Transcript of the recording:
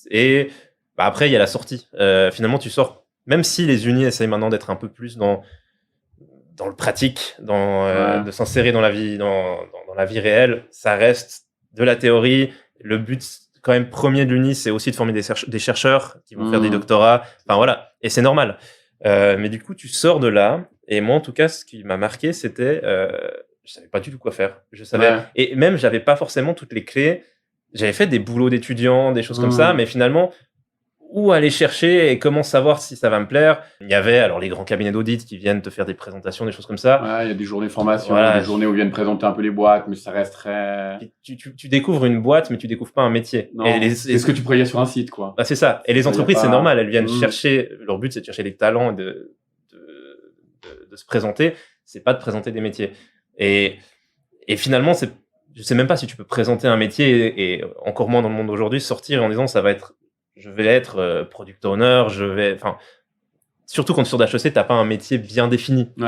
Et après, il y a la sortie. Finalement, tu sors, même si les unis essayent maintenant d'être un peu plus dans le pratique, de s'insérer dans la vie, dans la vie réelle, ça reste de la théorie. Le but, quand même, premier de l'uni, c'est aussi de former des chercheurs qui vont faire des doctorats. Enfin, voilà. Et c'est normal. Mais du coup, tu sors de là. Et moi, en tout cas, ce qui m'a marqué, c'était, je savais pas du tout quoi faire. Je savais, et même, j'avais pas forcément toutes les clés. J'avais fait des boulots d'étudiants, des choses comme ça, mais finalement, où aller chercher et comment savoir si ça va me plaire. Il y avait alors les grands cabinets d'audit qui viennent te faire des présentations, des choses comme ça. Ouais, il y a des journées de formation, des journées où ils viennent présenter un peu les boîtes, mais ça reste très... Tu découvres une boîte, mais tu découvres pas un métier. Non, c'est ce que tu pourrais dire sur un site, quoi. Bah, c'est ça. Et les entreprises, c'est normal, elles viennent chercher, leur but c'est de chercher des talents et de se présenter, c'est pas de présenter des métiers. Et finalement, je sais même pas si tu peux présenter un métier, et encore moins dans le monde d'aujourd'hui, sortir en disant je vais être product owner, enfin, surtout quand tu sors d'HEC, t'as pas un métier bien défini.